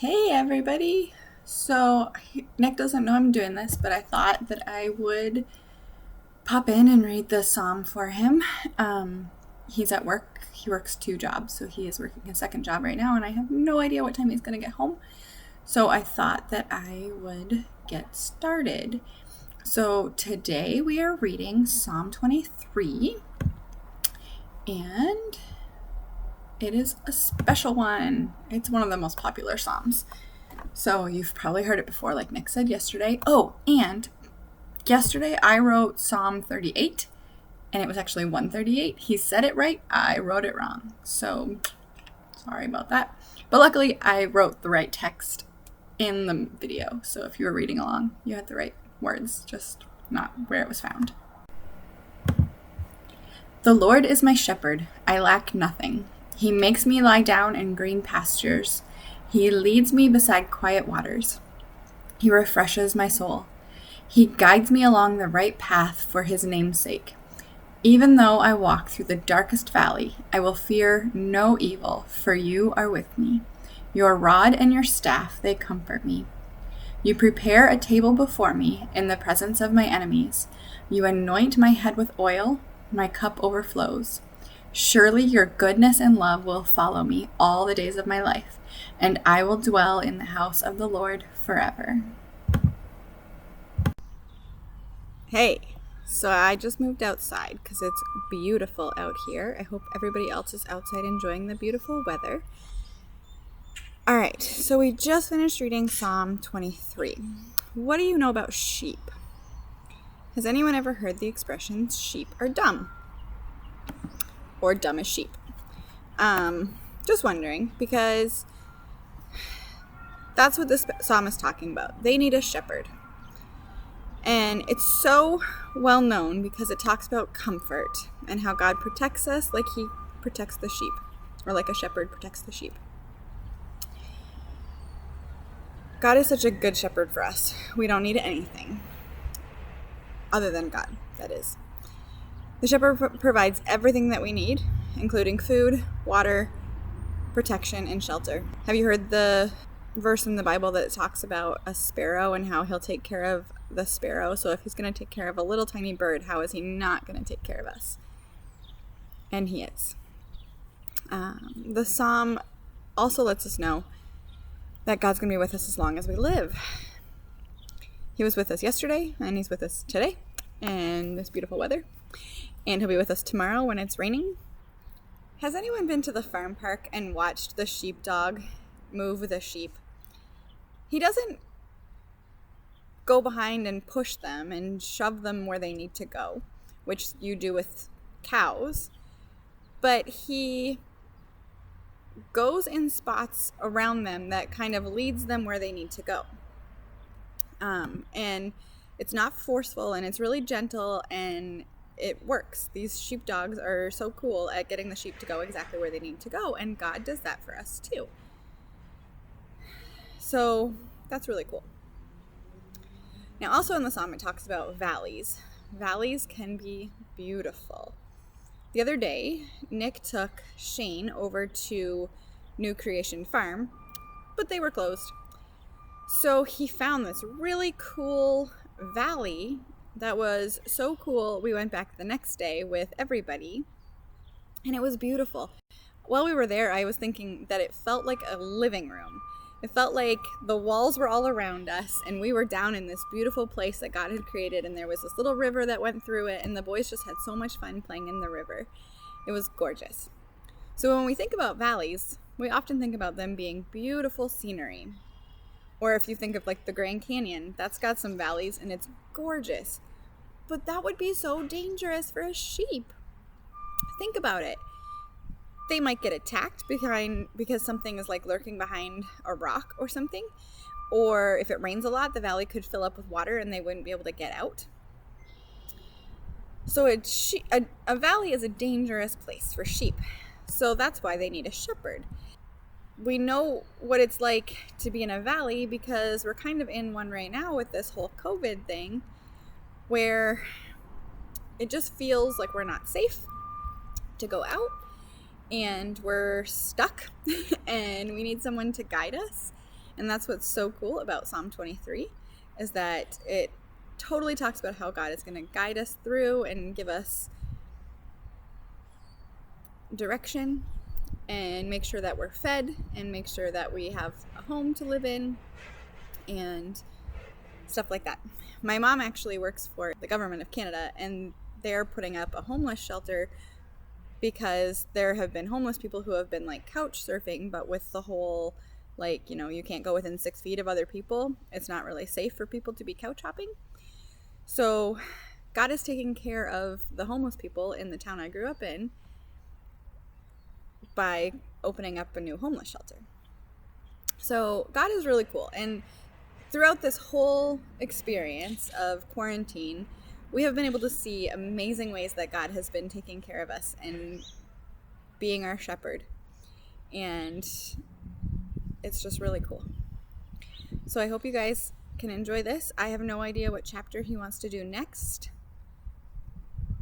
Hey everybody! So, Nick doesn't know I'm doing this, but I thought that I would pop in and read the psalm for him. He's at work. He works two jobs, so he is working a second job right now, and I have no idea what time he's going to get home. So, I thought that I would get started. So, today we are reading Psalm 23, and it is a special one. It's one of the most popular psalms. So you've probably heard it before, like Nick said yesterday. Oh, and yesterday I wrote Psalm 38, and it was actually 138. He said it right. I wrote it wrong. So sorry about that. But luckily, I wrote the right text in the video. So if you were reading along, you had the right words, just not where it was found. The Lord is my shepherd. I lack nothing. He makes me lie down in green pastures. He leads me beside quiet waters. He refreshes my soul. He guides me along the right path for his name's sake. Even though I walk through the darkest valley, I will fear no evil, for you are with me. Your rod and your staff, they comfort me. You prepare a table before me in the presence of my enemies. You anoint my head with oil. My cup overflows. Surely your goodness and love will follow me all the days of my life, and I will dwell in the house of the Lord forever. Hey, so I just moved outside because it's beautiful out here. I hope everybody else is outside enjoying the beautiful weather. All right, so we just finished reading Psalm 23. What do you know about sheep? Has anyone ever heard the expression, sheep are dumb? Or dumb as sheep? Just wondering, because that's what this psalm is talking about. They need a shepherd. And it's so well known because it talks about comfort and how God protects us like he protects the sheep, or like a shepherd protects the sheep. God is such a good shepherd for us. We don't need anything other than God, that is. The shepherd provides everything that we need, including food, water, protection, and shelter. Have you heard the verse in the Bible that talks about a sparrow and how he'll take care of the sparrow? So if he's going to take care of a little tiny bird, how is he not going to take care of us? And he is. The psalm also lets us know that God's going to be with us as long as we live. He was with us yesterday, and he's with us today in this beautiful weather. And he'll be with us tomorrow when it's raining. Has anyone been to the farm park and watched the sheepdog move the sheep? He doesn't go behind and push them and shove them where they need to go, which you do with cows. But he goes in spots around them that kind of leads them where they need to go. And it's not forceful, and it's really gentle, and it works. These sheepdogs are so cool at getting the sheep to go exactly where they need to go, and God does that for us too. So that's really cool. Now, also in the psalm, it talks about valleys. Valleys can be beautiful. The other day, Nick took Shane over to New Creation Farm, but they were closed. So he found this really cool valley that was so cool. We went back the next day with everybody, and it was beautiful. While we were there, I was thinking that it felt like a living room. It felt like the walls were all around us, and we were down in this beautiful place that God had created, and there was this little river that went through it, and the boys just had so much fun playing in the river. It was gorgeous. So when we think about valleys, we often think about them being beautiful scenery. Or if you think of like the Grand Canyon, that's got some valleys and it's gorgeous. But that would be so dangerous for a sheep. Think about it. They might get attacked because something is like lurking behind a rock or something. Or if it rains a lot, the valley could fill up with water and they wouldn't be able to get out. So a valley is a dangerous place for sheep. So that's why they need a shepherd. We know what it's like to be in a valley because we're kind of in one right now with this whole COVID thing where it just feels like we're not safe to go out and we're stuck and we need someone to guide us. And that's what's so cool about Psalm 23, is that it totally talks about how God is going to guide us through and give us direction and make sure that we're fed and make sure that we have a home to live in and stuff like that. My mom actually works for the government of Canada, and they're putting up a homeless shelter because there have been homeless people who have been like couch surfing, but with the whole like, you know, you can't go within 6 feet of other people. It's not really safe for people to be couch hopping. So God is taking care of the homeless people in the town I grew up in by opening up a new homeless shelter. So God is really cool. And throughout this whole experience of quarantine, we have been able to see amazing ways that God has been taking care of us and being our shepherd. And it's just really cool. So I hope you guys can enjoy this. I have no idea what chapter he wants to do next,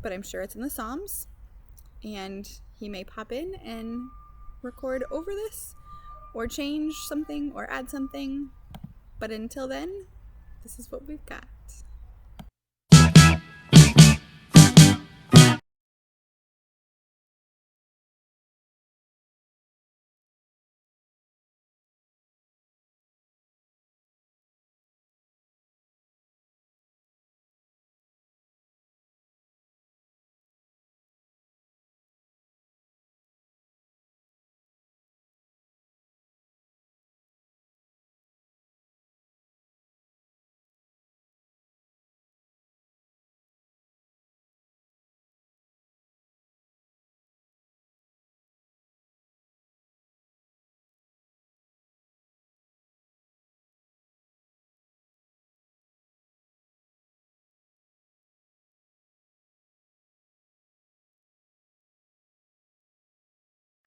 but I'm sure it's in the Psalms, and he may pop in and record over this or change something or add something. But until then, this is what we've got.